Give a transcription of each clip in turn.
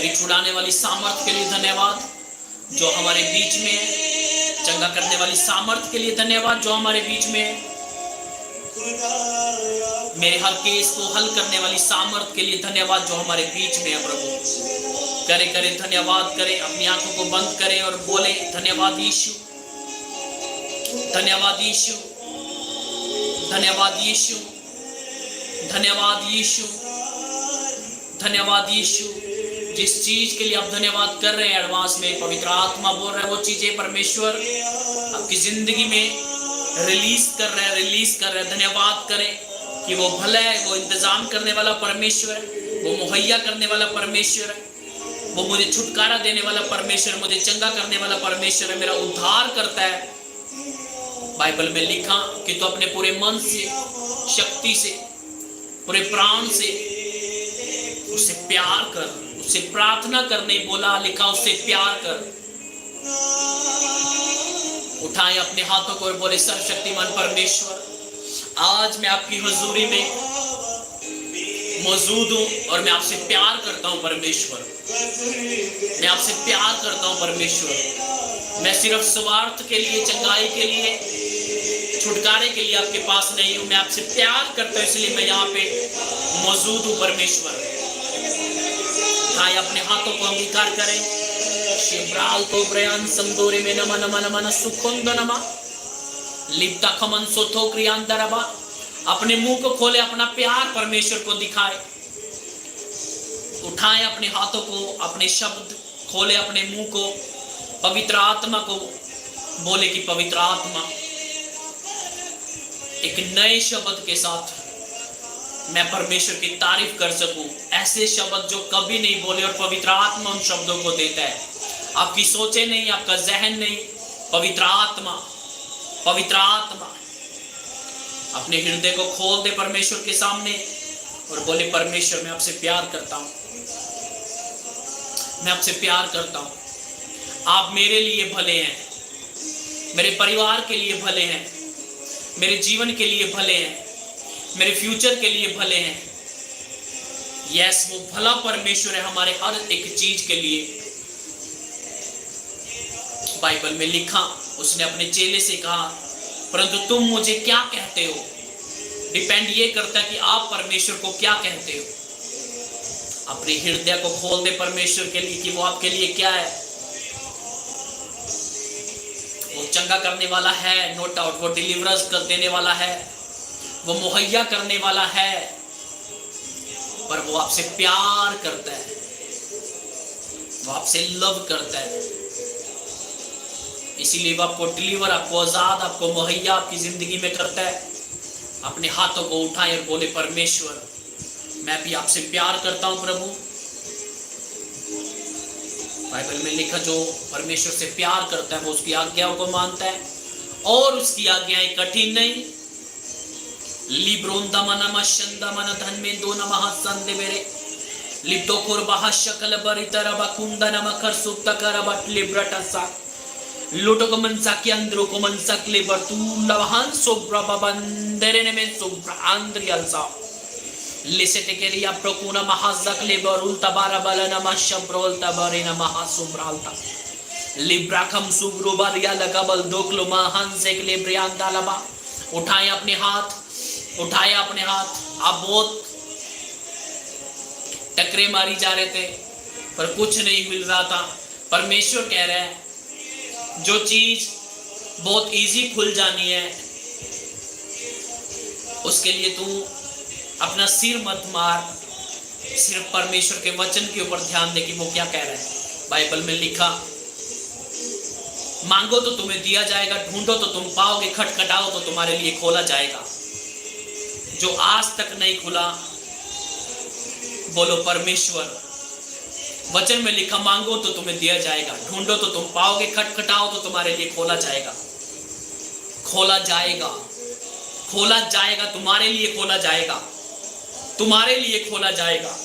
तेरी छुड़ाने वाली सामर्थ के लिए धन्यवाद जो हमारे बीच में है। चंगा करने वाली सामर्थ के लिए धन्यवाद जो हमारे बीच में है। मेरे हर केस को हल करने वाली सामर्थ के लिए धन्यवाद जो हमारे बीच में है प्रभु। करे धन्यवाद करें, अपनी आंखों को बंद करें और बोले धन्यवाद यीशु, धन्यवाद यीशु, धन्यवाद यीशु, धन्यवाद यीशु, धन्यवाद यीशु। जिस चीज के लिए आप धन्यवाद कर रहे हैं एडवांस में, पवित्र आत्मा बोल रहा है वो चीजें परमेश्वर आपकी जिंदगी में रिलीज कर रहा है, रिलीज कर रहा है। धन्यवाद करें कि वो भला है, वो इंतजाम करने वाला परमेश्वर है, वो मुहैया करने वाला परमेश्वर है, वो मुझे छुटकारा देने वाला परमेश्वर, मुझे चंगा करने वाला परमेश्वर है, मेरा उद्धार करता है। बाइबल में लिखा कि तू अपने पूरे मन से, शक्ति से, पूरे प्राण से उससे प्यार कर, उससे प्रार्थना कर, नहीं बोला लिखा उससे प्यार कर। उठाएं अपने हाथों को और बोले सर्वशक्तिमान परमेश्वर, आज मैं आपकी हुजूरी में मौजूद हूं और मैं आपसे प्यार करता हूं परमेश्वर, मैं आपसे प्यार करता हूं परमेश्वर। मैं सिर्फ स्वार्थ के लिए, चंगाई के लिए, छुटकारे के लिए आपके पास नहीं हूं, मैं आपसे प्यार करता हूं, इसलिए मैं यहाँ पे मौजूद हूं परमेश्वर। उठाएं अपने हाथों को अंगीकार करें। शिब्राल तो प्रयान संदोरे में नमा नमा नमा न सुखोंद नमा लिप्ता खमन सोथो क्रियांदरबा। अपने मुंह को खोले, अपना प्यार परमेश्वर को दिखाए। उठाएं अपने हाथों को, अपने शब्द खोले, अपने मुंह को, पवित्र आत्मा को बोले कि पवित्र आत्मा एक नए शब्द के साथ मैं परमेश्वर की तारीफ कर सकूं, ऐसे शब्द जो कभी नहीं बोले और पवित्र आत्मा उन शब्दों को देता है। आपकी सोचे नहीं, आपका जहन नहीं, पवित्र आत्मा, पवित्र आत्मा। अपने हृदय को खोल दे परमेश्वर के सामने और बोले परमेश्वर मैं आपसे प्यार करता हूं, मैं आपसे प्यार करता हूं। आप मेरे लिए भले हैं, मेरे परिवार के लिए भले हैं, मेरे जीवन के लिए भले हैं, मेरे फ्यूचर के लिए भले हैं। यस, वो भला परमेश्वर है हमारे हर एक चीज के लिए। बाइबल में लिखा, उसने अपने चेले से कहा परंतु तुम मुझे क्या कहते हो। डिपेंड ये करता है कि आप परमेश्वर को क्या कहते हो। अपने हृदय को खोल दे परमेश्वर के लिए कि वो आपके लिए क्या है। वो चंगा करने वाला है, नो डाउट, वो डिलीवरेंस कर देने वाला है, वो मुहैया करने वाला है, पर वो आपसे प्यार करता है, वो आपसे लव करता है। इसीलिए वो आपको डिलीवर, आपको आजाद, आपको मुहैया आपकी जिंदगी में करता है। अपने हाथों को उठाएं और बोले परमेश्वर मैं भी आपसे प्यार करता हूं प्रभु। बाइबल में लिखा जो परमेश्वर से प्यार करता है वो उसकी आज्ञाओं को मानता है और उसकी आज्ञाएं कठिन नहीं। लिब्रोंदा मनमा शंदा मन धन में दो नमः संदे मेरे लिप्तो कुरबाह शकल बरितर बकुंदा नमकर सुप्त कर बट लिब्रटसा लोटो को मनसा के अंदरों को मनसा के बर्तू लवहान सोब्रा बंदरे ने में सोब्रा आंद्रियलसा लिसेटे के रिया प्रकुना महाजक ले बरुल तबारा बलना मशब्रोल तबारे न महासुब्रालता लिब्राखम सुब्रो बारिया लगाबल दोकलो महान से के लिब्रियांदा लबा। उठाएं अपने हाथ, उठाएं अपने हाथ। आप बहुत टकरे मारी जा रहे थे पर कुछ नहीं मिल रहा था। परमेश्वर कह रहा है जो चीज बहुत इजी खुल जानी है उसके लिए तू अपना सिर मत मार, सिर्फ परमेश्वर के वचन के ऊपर ध्यान दे कि वो क्या कह रहा है। बाइबल में लिखा मांगो तो तुम्हें दिया जाएगा, ढूंढो तो तुम पाओगे, खटखटाओ तो तुम्हारे लिए खोला जाएगा। जो आज तक नहीं खुला बोलो परमेश्वर। वचन में लिखा मांगो तो तुम्हें दिया जाएगा, ढूंढो तो तुम पाओगे, खटखटाओ तो तुम्हारे लिए खोला जाएगा। खोला जाएगा, खोला जाएगा, तुम्हारे लिए खोला जाएगा, तुम्हारे लिए खोला जाएगा।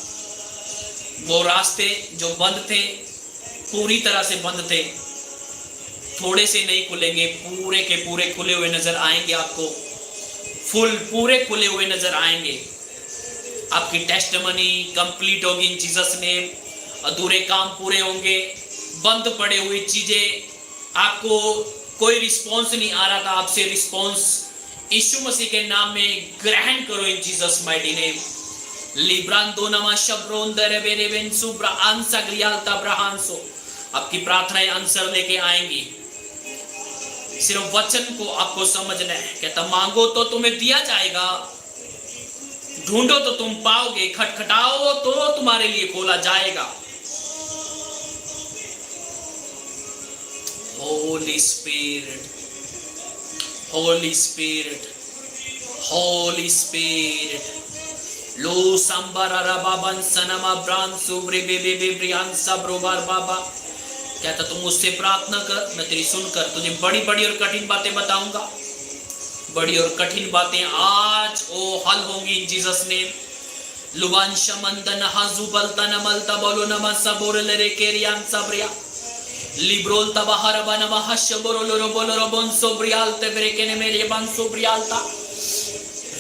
वो रास्ते जो बंद थे, पूरी तरह से बंद थे, थोड़े से नहीं खुलेंगे, पूरे के पूरे खुले हुए नजर आएंगे आपको। फुल पूरे खुले हुए नजर आएंगे। आपकी टेस्टिमनी कंप्लीट होगी इन जीसस नेम। अधूरे काम पूरे होंगे, बंद पड़े हुई चीजें, आपको कोई रिस्पॉन्स नहीं आ रहा था, आपसे रिस्पॉन्स यीशु मसीह के नाम में ग्रहण करो इन जीसस माइटी नेम। लिब्रांदो नमा शब्रोन दरेबेरेबेन सुब्रा आंसा ग्रियाल्ता ब्रहांसो, आपकी प्रार्थनाएं आंसर लेके आएंगी। सिर्फ वचन को आपको समझना है। कहता मांगो तो तुम्हें दिया जाएगा, ढूंढो तो तुम पाओगे, खटखटाओ तो तुम्हारे लिए खोला जाएगा। Holy Spirit, Holy Spirit, Holy Spirit. Lo sambarara baban sanama bran subre bebe brian sabrobar बाबा। कहता तुम मुझसे प्रार्थना कर, मैं तेरी सुनकर तुझे बड़ी बड़ी और कठिन बातें बताऊंगा। बड़ी और कठिन बातें आज ओ हल होंगी इन जीसस नेम। लुबान शमंदन हाजुबल तनमल तबलो नम सबोर लरे केरियान सबरिया लिब्रोल तबहर बनवा हशबोरोलो बोलोरो बोंसो ब्रियाल तेब्रेकेने मेरे बंसो ब्रियालता।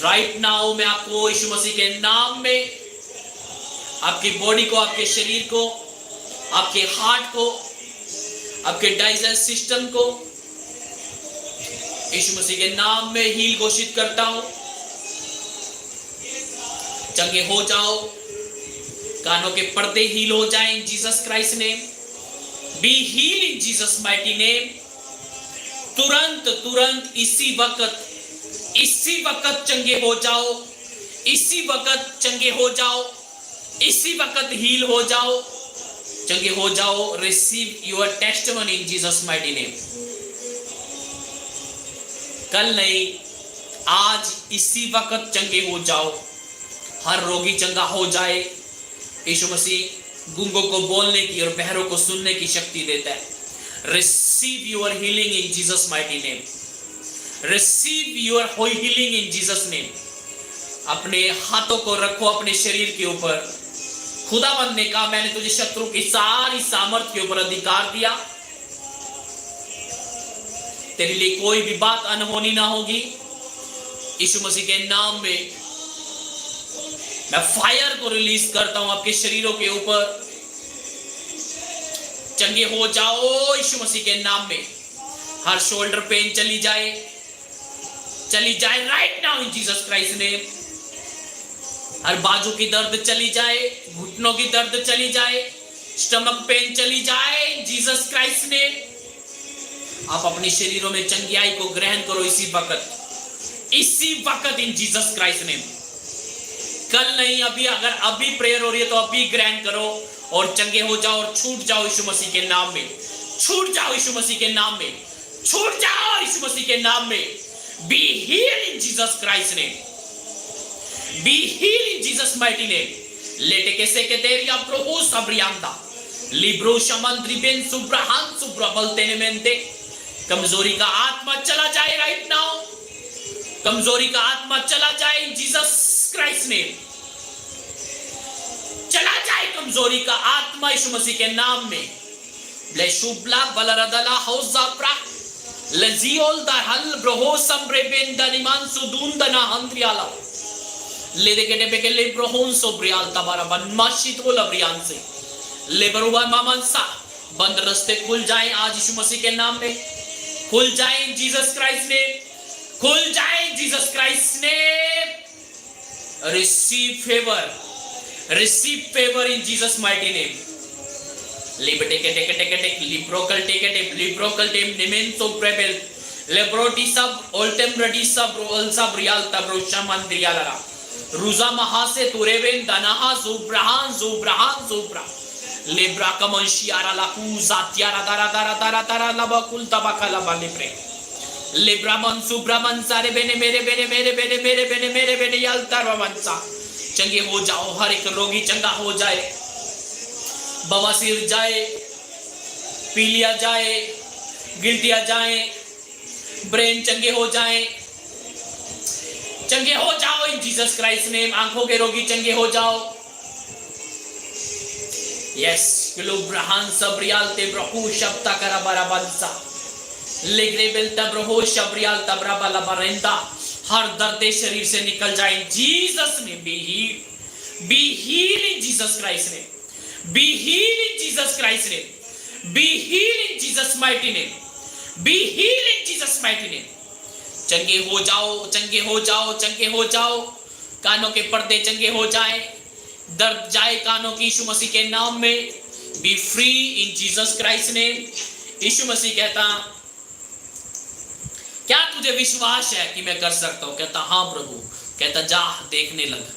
राइट नाउ मैं आपको यीशु मसीह के नाम में आपकी बॉडी को, आपके शरीर को, आपके हार्ट को, आपके डाइजेस्ट सिस्टम को यीशु मसीह के नाम में हील घोषित करता हूं। चंगे हो जाओ, कानों के पर्दे हील हो जाएं in Jesus Christ name. Be heal in Jesus mighty name. तुरंत तुरंत इसी वक्त चंगे हो जाओ, इसी वक्त चंगे हो जाओ, इसी वक्त हील हो जाओ, चंगे हो जाओ। Receive your testimony in Jesus mighty name. कल नहीं, आज इसी वक्त चंगे हो जाओ। हर रोगी चंगा हो जाए। यीशु मसीह गूंगों को बोलने की और बहरों को सुनने की शक्ति देता है। Receive your healing in Jesus mighty name. Receive your healing in Jesus name. अपने हाथों को रखो अपने शरीर के ऊपर। खुदावंद ने कहा मैंने तुझे शत्रु की सारी सामर्थ के ऊपर अधिकार दिया। तेरे लिए कोई भी बात अनहोनी ना होगी। यीशु मसीह के नाम में मैं फायर को रिलीज करता हूं आपके शरीरों के ऊपर। चंगे हो जाओ यीशु मसीह के नाम में। हर शोल्डर पेन चली जाए right now in Jesus Christ name. हर बाजू की दर्द चली जाए, घुटनों की दर्द चली जाए, स्टमक पेन चली जाए जीसस क्राइस्ट नेम। आप अपने शरीरों में चंगियाई को ग्रहण करो इसी वक्त इन जीसस क्राइस्ट नेम। कल नहीं, अभी। अगर अभी प्रेयर हो रही है तो अभी ग्रहण करो और चंगे हो जाओ और छूट जाओ यीशु मसीह के नाम में। छूट जाओ यीशु मसीह के नाम में। छूट जाओ यीशु मसीह के नाम में। B healed in Jesus Christ name. Be healed in Jesus mighty name. लेटे के से के तेरिया प्रभु सब्रियांदा लिब्रो शमंद्री बेन सुब्रहान सुब्रबलते ने मेंते। कमजोरी का आत्मा चला जाए राइट नाउ। कमजोरी का आत्मा चला जाए इन जीसस क्राइस्ट नेम। चला जाए कमजोरी का आत्मा यीशु मसीह के नाम में। ब्लेशुब्ला बलरदला हौजाप्रा लजियोल दहल ब्रहो संब्रेबेन दनिमान सुदून दना हंद्रियाला ले देके डेबे के ले ब्रहोन सोब्रियाल तबारा बनमाशी तो लब्रियान से ले बरुवा मामनसा। बंद रास्ते खुल जाएं आज यीशु मसीह के नाम में। खुल जाएं जीसस क्राइस्ट नेम। खुल जाएं Jesus Christ name. Receive favour in Jesus mighty name. लिबटे के टेके टेके टेक लिब्रोकल टेके टेक लिब्रोकल टेम निमेंतो प्रेबेल लेब्रोटी सब ओल्टेम रेडी सब रोल सब रियल तब्रो शमन दियालरा रुजा महासे तुरेवेन दनाहा जुब्राहान जुब्रा लेब्रा कमंशियारा लाकू जातियारा दारा दारा दारा दारा लबकुल तबका लबा लिब्रे लेब्रा मन सुब्रा मन सारे बेने मेरे बेने मेरे बेने मेरे बेने मेरे बेने यालता रवंसा। चंगे हो जाओ। हर एक रोगी चंगा हो जाए। बवासीर जाए, पीलिया जाए, गिल्टिया जाए, ब्रेन चंगे हो जाए। चंगे हो जाओ इन जीसस क्राइस्ट नेम। आंखों के रोगी चंगे हो जाओ। यस किलो ब्रहान सब्रियाल ते ब्रहु शब्दा करा बराबंसा लेग्रे बेल तब्रहो शब्रियाल तब्रा बला बरेंदा। हर दर्द शरीर से निकल जाए Jesus name. Be heal in Jesus Christ name. Be healed in Jesus Christ name, be healed in Jesus mighty name, be healed in Jesus mighty name. चंगे हो जाओ, चंगे हो जाओ, चंगे हो जाओ। कानों के पर्दे चंगे हो जाए, दर्द जाए कानों की यीशु मसीह के नाम में। Be free in Jesus Christ name. यीशु मसीह कहता, क्या तुझे विश्वास है कि मैं कर सकता हूं? कहता हाँ प्रभु। कहता जा देखने लग।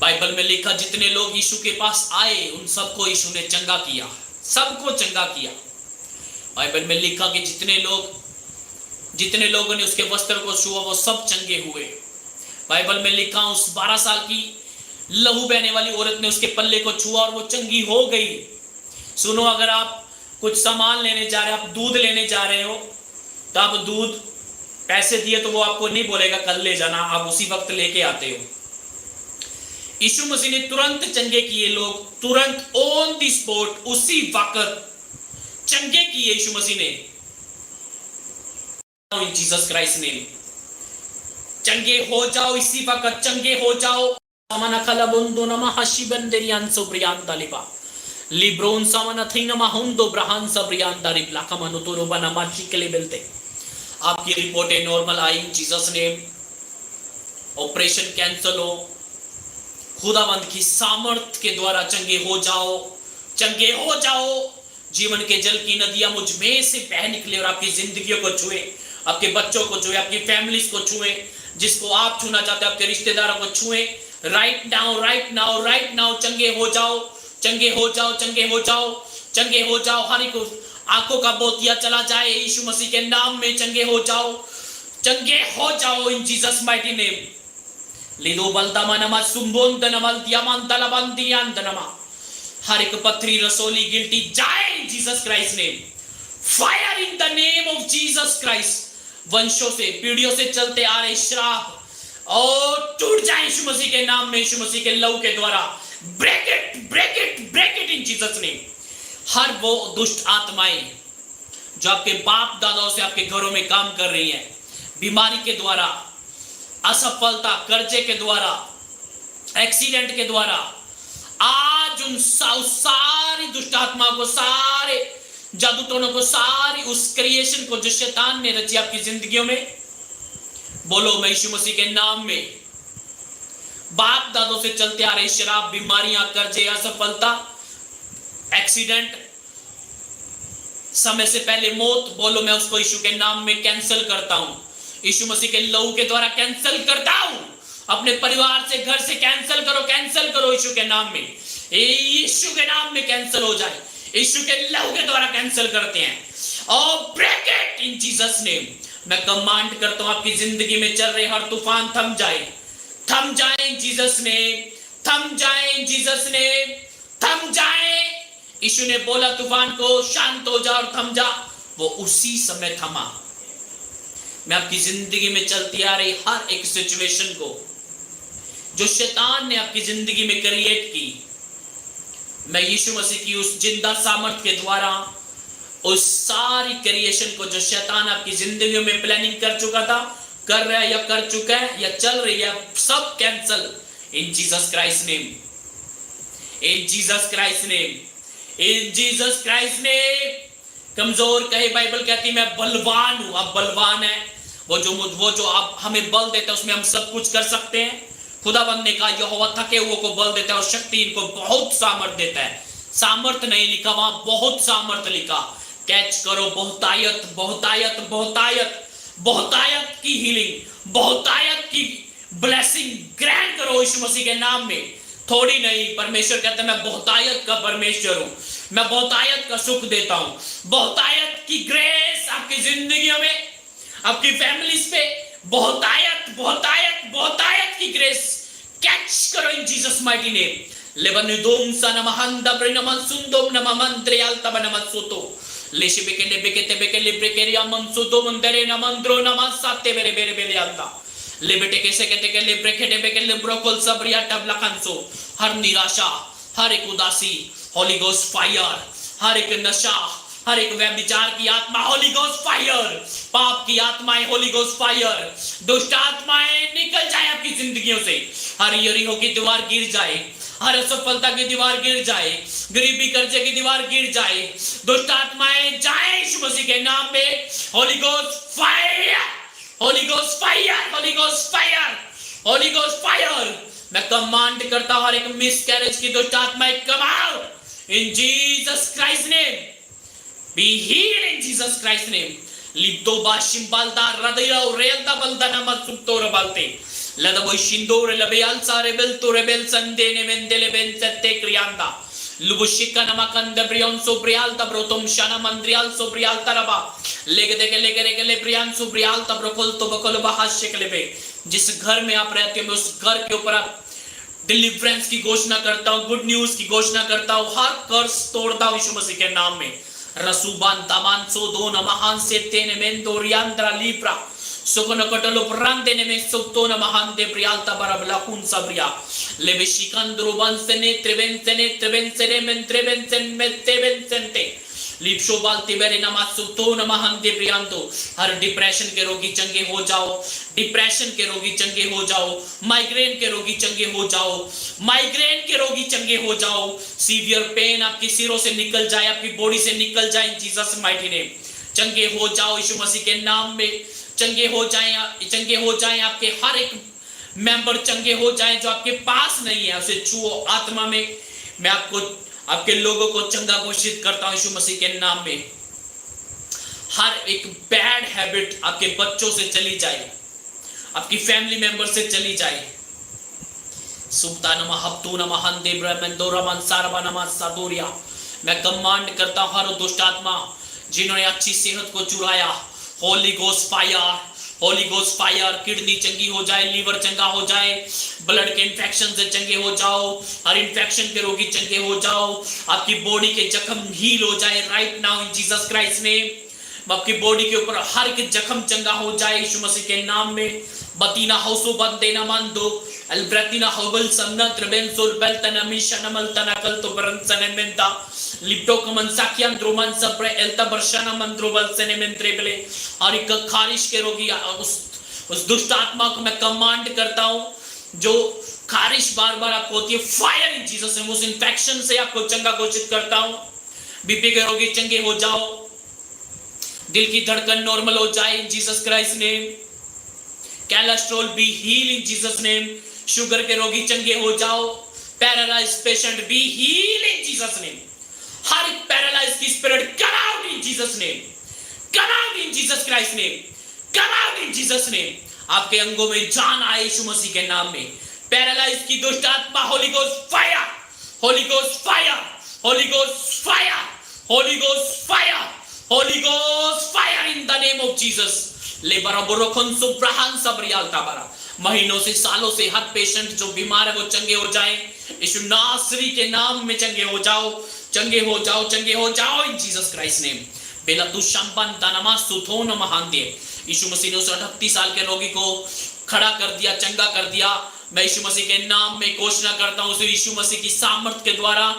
बाइबल में लिखा जितने लोग यीशु के पास आए उन सबको यीशु ने चंगा किया, सबको चंगा किया। बाइबल में लिखा कि जितने लोगों ने उसके वस्त्र को छुआ वो सब चंगे हुए। बाइबल में लिखा उस 12 साल की लहू बहने वाली औरत ने उसके पल्ले को छुआ और वो चंगी हो गई। सुनो, अगर आप कुछ सामान लेने जा रहे हो, आप दूध लेने जा रहे हो, तो आप दूध पैसे दिए तो वो आपको नहीं बोलेगा कल ले जाना, आप उसी वक्त लेके आते हो। यीशु मसीह ने तुरंत चंगे किए लोग, तुरंत ऑन द स्पॉट, उसी वक्त चंगे किए यीशु मसीह ने। इन जीसस क्राइस्ट ने चंगे हो जाओ, इसी वक्त चंगे हो जाओ। सामना खलाबुंदो नमा हशिबंदरियान सोब्रियान लिबा लिब्रोन सामना थीनमा हुंदो ब्रहान सब्रियान दारिब लाकमनो तोरो बना माची के लिए मिलते। आपकी रिपोर्टें नॉर्मल आई इन जीसस ने, ऑपरेशन कैंसिल हो, खुदावंद की सामर्थ के द्वारा चंगे हो जाओ, चंगे हो जाओ। जीवन के जल की नदियां मुझ में से बह निकले और आपकी जिंदगियों को छुए, आपके बच्चों को छुए, आपकी फैमिलीज को छुए, जिसको आप छूना चाहते हैं आपके रिश्तेदारों को छुए। Right now, right now, right now चंगे हो जाओ, चंगे हो जाओ, चंगे हो जाओ, चंगे हो जाओ। हर एक आंखों का बोतिया चला जाए यीशु मसीह के नाम में। चंगे हो जाओ, चंगे हो जाओ इन जीसस माइटी नेम। लिदो बलदामा नमा सुंबोंद नमल दियामान तलबंदियान दनमा। हर एक पथरी रसोली गिल्टी जाए in Jesus Christ name. Fire in the name of Jesus Christ. वंशों से, पीढ़ियों से चलते आ रहे श्राप और टूट जाए यीशु मसीह के नाम में, यीशु मसीह के लहू के द्वारा। Break it, break it, break it in Jesus name. हर वो दुष्ट आत्माएं जो आपके बाप दादाओं से आपके घरों में काम कर रही हैं, बीमारी के द्वारा, असफलता, कर्जे के द्वारा, एक्सीडेंट के द्वारा, आज उन सारी दुष्ट आत्माओं को, सारे जादू टोनों को, सारी उस क्रिएशन को जो शैतान ने रची आपकी जिंदगियों में, बोलो मैं यीशु मसीह के नाम में बाप दादों से चलते आ रहे शराब, बीमारियां, कर्जे, असफलता, एक्सीडेंट, समय से पहले मौत, बोलो मैं उसको यीशु के नाम में कैंसिल करता हूं। यीशु मसीह के लहू के द्वारा कैंसिल करता हूं। अपने परिवार से, घर से कैंसिल करो, कैंसिल करो यीशु के नाम में। यीशु के नाम में कैंसिल हो जाए, यीशु के लहू के द्वारा कैंसिल करते हैं। और break it in Jesus name. मैं कमांड करता हूं आपकी जिंदगी में चल रहे हर तूफान थम जाए, थम जाए इन जीसस नेम, थम जाए इन जीसस नेम, थम जाए। यीशु ने बोला तूफान को शांत हो जा और थम जा, वो उसी समय थमा। मैं आपकी जिंदगी में चलती आ रही हर एक सिचुएशन को जो शैतान ने आपकी जिंदगी में क्रिएट की, मैं यीशु मसीह की उस जिंदा सामर्थ के द्वारा उस सारी क्रिएशन को जो शैतान आपकी जिंदगी में प्लानिंग कर चुका था, कर रहा है या कर चुका है या चल रही है, सब कैंसल इन जीसस क्राइस्ट नेम, इन जीसस क्राइस्ट नेम, इन जीसस क्राइस्ट नेम। कमजोर कहे, बाइबल कहती मैं बलवान हूं। अब बलवान है वो जो आप हमें बल देता है, उसमें हम सब कुछ कर सकते हैं। खुदाबंद ने कहा यहोवा थके हुओं को बल देता है और शक्ति इनको बहुत सामर्थ देता है। सामर्थ नहीं लिखा वहां, बहुत सामर्थ लिखा। कैच करो, बहुतायत, बहुतायत, बहुतायत, बहुतायत की हीलिंग, बहुतायत की ब्लेसिंग ग्रैंड करो यीशु मसीह के नाम में। थोड़ी नहीं, परमेश्वर कहता है मैं बहुतायत का परमेश्वर हूं, मैं बहुतायत का सुख देता हूं। बहुतायत की ग्रेस आपकी जिंदगियों में, आपकी फैमिलीज पे बहुतायत, बहुतायत, बहुतायत की ग्रेस कैच करो इन जीसस माइटी नेम। लेबनुदोम सनमहंदा ब्रिनमन सुंदोम नममंत्रियाल तबनमसुतो लेशिबेके लेबेके बेके लेब्रेकेरिया मनसुदो मंदरे नमंद्रो नमसाते बेरे बेरे बेरे आता लेबेटे कैसे कहते के लेब्रेकेटे बेके लेब्रोकोल सबरिया टबला कंसो। हर निराशा, हर एक उदासी, होली गोस्ट फायर, हर एक नशा, हर एक व्यभिचार की आत्मा, होली गोस्ट फायर, पाप की आत्माएं, होली गोस्ट फायर, दुष्ट आत्माएं निकल जाए आपकी जिंदगियों से। हर यरीहो की दीवार गिर जाए, हर असफलता की दीवार गिर जाए, गरीबी कर्जे की दीवार गिर जाए, दुष्ट आत्माएं जाए यीशु मसीह के नाम में। Holy ghost fire, holy ghost fire, holy ghost fire, holy ghost fire. मैं कमांड करता हूं हर एक मिसकैरेज की दुष्ट आत्माएं come out in Jesus Christ name, be healed in Jesus Christ name. लिप्तो बाशिम बालदा हृदय रेलता बलदा नमक सुक्तोर बालते लदबो शिंदोर लबे अलसारे बेलतो रेबेल संदेने मेंदेले बेंचते क्रियांदा लुबुशिका नमकंद ब्रियन सोब्रियाल तब्रोतम शना मंद्रियाल सोब्रियाल तरबा लेगे देगे ले ब्रियान सोब्रियाल तब्रोकोल तो बकोल बहाश्य कलेबे। जिस घर में आप रहते हो उस घर के ऊपर आप डिलीवरेंस की घोषणा करता हूं, गुड न्यूज की घोषणा करता हूं, हर कर्ज तोड़ता हूं यीशु मसीह के नाम में। रसूबान तामान सो दो नमहान से तेने मेंदो रियांद्रा लीप्रा सोकोन कटलो प्रांतेने में सोतो नमहान दे प्रियालता बरबला कुन सबरिया लेबे शिकंद्रो बंसने त्रिवेंसने में त्रिवेंसन में तेवेंसनते लिप्सो बालती बेरे नमासु तो नमहान दे प्रियांतो। हर डिप्रेशन के रोगी चंगे हो जाओ, डिप्रेशन के रोगी चंगे हो जाओ, माइग्रेन के रोगी चंगे हो जाओ, माइग्रेन के रोगी चंगे हो जाओ। सीवियर पेन आपके सिरों से निकल जाए, आपकी बॉडी से निकल जाए इन जीसस माइटी नेम। चंगे हो जाओ यीशु मसीह के नाम में, चंगे हो जाएं आपके हर एक मेंबर चंगे हो जाएं। जो आपके पास नहीं है उसे छुओ आत्मा में। मैं आपके लोगों को चंगा घोषित करता हूं यीशु मसीह के नाम में। हर एक बैड हैबिट आपके बच्चों से चली जाए, आपकी फैमिली मेंबर से चली जाए। सुबता नमा हफ्तू नमा हंदे ब्रह्मंदोरा मनसारबा नमा सादोरिया। मैं कमांड करता हूं हर दुष्ट आत्मा जिन्होंने अच्छी सेहत को चुराया, Holi ghost fire, holy ghost fire. Kidney चंगी हो जाए, लीवर चंगा हो जाए, ब्लड के इन्फेक्शन से चंगे हो जाओ, हर इन्फेक्शन के रोगी चंगे हो जाओ, आपकी बॉडी के जख्म हील हो जाए right now in Jesus Christ name. आपकी बॉडी के ऊपर हर एक जख्म चंगा हो जाए यीशु मसीह के नाम में। बतीना हौसो बंदेना मंदो अल्ब्रतिना हौबल सन्नत रबेंसोल बेल्तना मिशन मलतना कल तो बरंसने मेंता लिप्टो कमन साकियान द्रोमन सप्रे एल्ता बर्शना मंद्रोबल सने मेंत्रेबले। और एक खारिश के रोगी उस दुष्ट आत्मा को मैं कमांड करता हूं जो खारिश बार बार आपको होती है, फायर इन जीसस नेम। उस इन्फेक्शन से आपको चंगा घोषित करता हूं। बीपी के रोगी चंगे हो जाओ, दिल की धड़कन नॉर्मल हो जाए in Jesus Christ name. Cholesterol be heal in Jesus name. Sugar के रोगी चंगे हो जाओ, paralyse patient be heal in Jesus name. हर एक पैरालाइज की spirit come out in Jesus name, come out in Jesus Christ name, come out in Jesus name. आपके अंगों में जान आए यीशु मसीह के नाम में। पैरालाइज की दुष्ट आत्मा holy ghost fire, holy ghost fire, holy ghost fire, holy ghost fire, holy ghost fire in the name of Jesus. लेबरा बोरोखन सुब्रहान सबरियाल ताबरा। महीनों से सालों से हर पेशेंट जो बीमार है वो चंगे हो जाए यीशु नासरी के नाम में। चंगे हो जाओ, चंगे हो जाओ, चंगे हो जाओ इन जीसस क्राइस्ट नेम। बेला तू शंपन तनमा सुथोन महान दे। यीशु मसीह ने उस 38 साल के रोगी को खड़ा कर दिया, चंगा कर दिया। मैं यीशु मसीह के नाम में घोषणा करता हूं, यीशु मसीह की सामर्थ के द्वारा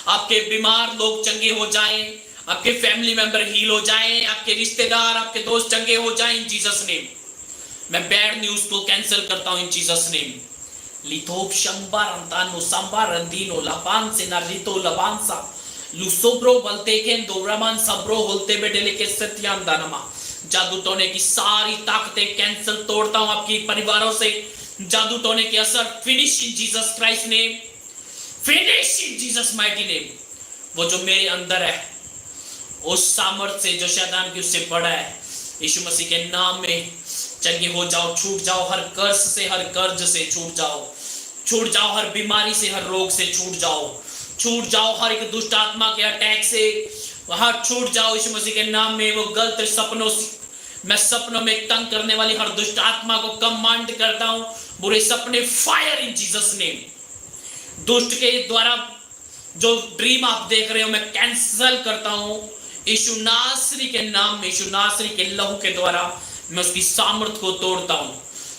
आपके बीमार लोग चंगे हो जाएं, आपके फैमिली मेंबर हील हो जाएं, आपके रिश्तेदार, आपके दोस्त चंगे हो जाएं इन जीसस नेम। मैं बैड न्यूज को कैंसिल करता हूं इन जीसस नेम। लिथोप शंबर अंतानो संबर अंदीनो लबान से नारितो लबानसा लुसोब्रो बलते के दोरामान सबरो होलते बेडेले के सत्यान दानमा। जादू टोने की सारी ताकतें कैंसिल तोड़ता हूं आपकी परिवारों से। जादू टोने के असर finish in Jesus Christ name, finish in Jesus mighty name. वो जो मेरे अंदर है उस सामर्थ से जो शैतान की उससे बड़ा है, यीशु मसीह के नाम में चंगे हो जाओ, छूट जाओ हर कर्ज से, हर कर्ज से छूट जाओ, छूट जाओ हर बीमारी से, हर रोग से छूट जाओ, छूट जाओ हर एक दुष्ट आत्मा के अटैक से, वहां छूट जाओ यीशु मसीह के नाम में। वो गलत सपनों, मैं सपनों में तंग करने वाली हर दुष्ट आत्मा को कमांड करता हूं, बुरे सपने फायर इन जीसस नेम। दुष्ट के द्वारा जो ड्रीम आप देख रहे हो मैं कैंसिल करता हूं यीशु नासरी के नाम में। यीशु नासरी के लहू के द्वारा मैं उसकी सामर्थ को तोड़ता हूं।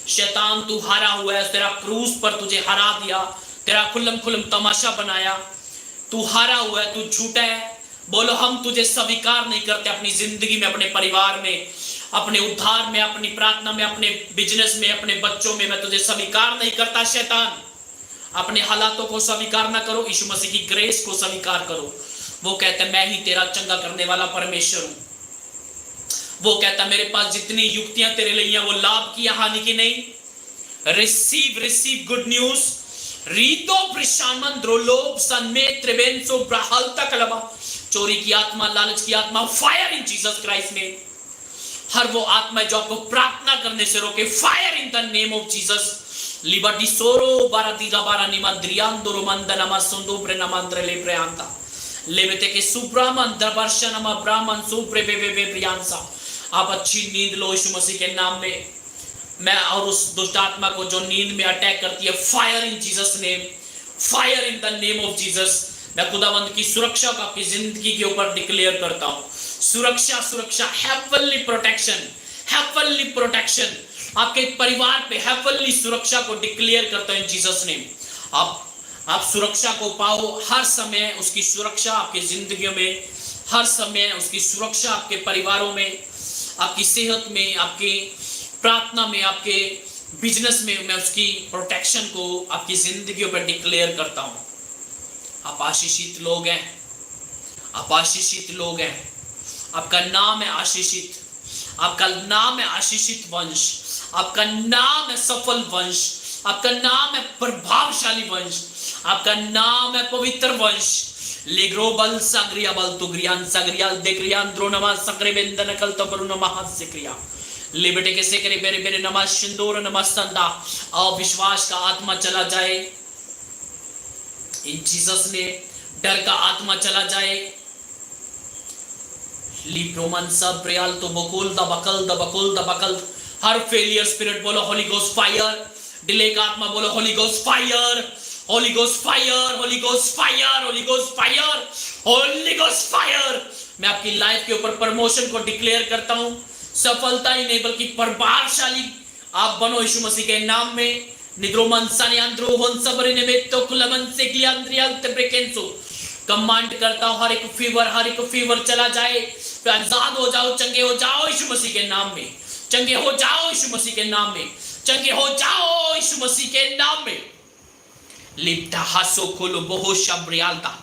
शैतान तू हारा हुआ है, तेरा क्रूस पर तुझे हरा दिया, तेरा खुल्लम खुल्लम तमाशा बनाया, तू हारा हुआ है, तू झूठा है। बोलो हम तुझे स्वीकार नहीं करते अपनी जिंदगी में, अपने परिवार में, अपने उद्धार में, अपनी प्रार्थना में, अपने बिजनेस में, अपने बच्चों में। मैं तुझे स्वीकार नहीं करता शैतान। अपने हालातों को स्वीकार ना करो, यीशु मसीह की ग्रेस को स्वीकार करो। वो कहता है मैं ही तेरा चंगा करने वाला परमेश्वर हूं। वो कहता है मेरे पास जितनी युक्तियां तेरे लिए हैं वो लाभ की हानि की नहीं। Receive good news. रीतो प्रशामन द्रोलोभ सन्मेत त्रिवेंसो ब्राहलता कलबा। चोरी की आत्मा, लालच की आत्मा, फायर इन जीसस क्राइस्ट में। हर वो आत्मा जो आपको प्रार्थना करने से रोके, fire in the name of Jesus. Liberty सोरो बारातीरा बारा निमंद्रियान दोरो मंदनमा सुंदो प्रेनमंद्र ले प्रयांता लेबते के सुब्रामन दर्शनमा ब्राह्मण सुप्रे बे प्रियांसा। आप अच्छी नींद लो यीशु मसीह के नाम में। मैं और उस दुष्ट आत्मा को जो नींद में अटैक करती है, fire in Jesus name, fire in the name of Jesus. मैं खुदावंद की सुरक्षा को आपकी जिंदगी के ऊपर डिक्लेयर करता हूं। सुरक्षा, हेवनली प्रोटेक्शन, हेवनली प्रोटेक्शन आपके परिवार पे, हेवनली सुरक्षा को डिक्लेयर करता हूं जीसस नेम। आप सुरक्षा को पाओ हर समय, उसकी सुरक्षा आपकी जिंदगियों में, हर समय उसकी सुरक्षा आपके परिवारों में, आपकी सेहत में, आपकी प्रार्थना में, आपके बिजनेस में। मैं उसकी प्रोटेक्शन को आपकी जिंदगियों पर डिक्लेयर करता हूं। आप आशीषित लोग हैं, आप आशीषित लोग हैं। आपका नाम है आशीषित, आपका नाम है आशीषित वंश, आपका नाम है सफल वंश, आपका नाम है प्रभावशाली वंश, आपका नाम है पवित्र वंश। लेग्रोबल सग्रिया बल तुग्रियान सग्रियाल देक्रियान द्रोनमा सक्रे बेंदन कल तबरु नमः सिक्रिया लेबटे के सेकरे बेरे बेरे नमः सिंदूर नमः संदा। अविश्वास का आत्मा चला जाए इन जीसस ने, डर का आत्मा चला जाए। लीप्रोमन सब प्रियाल तो बकुल द बकल हर फेलियर स्पिरिट बोलो होली गोस्ट फायर। डिले का आत्मा बोलो holy ghost fire, holy ghost fire, holy ghost fire, holy ghost fire, holy ghost fire. मैं आपकी लाइफ के ऊपर प्रमोशन को डिक्लेयर करता हूं। सफलता ही नहीं बल्कि प्रभावशाली आप बनो यीशु मसीह के नाम में। निद्रोमन सानियांद्रो होन सबरे ने में तो कुलमन से क्लियांद्रियल तेब्रेकेंसो कमांड करता हूं, हर एक फीवर चला जाए। आजाद हो जाओ, चंगे हो जाओ यीशु मसीह के नाम में, चंगे हो जाओ यीशु मसीह के नाम में, चंगे हो जाओ यीशु मसीह के नाम में। लिप्टा हासो कोलो बोहो शब्रियालता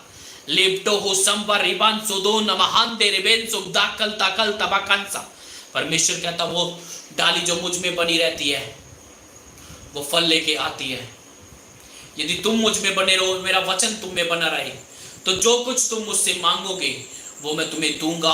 लिप्टो हो संवर रिबान सोदो नमहान दे रिबेन सो दाकल ताकल तबाकांसा। परमेश्वर कहता वो डाली जो मुझ में बनी रहती है वो फल लेके आती है। यदि तुम मुझ में बने रहो, मेरा वचन तुम में बना रहे, तो जो कुछ तुम मुझसे मांगोगे वो मैं तुम्हें दूंगा।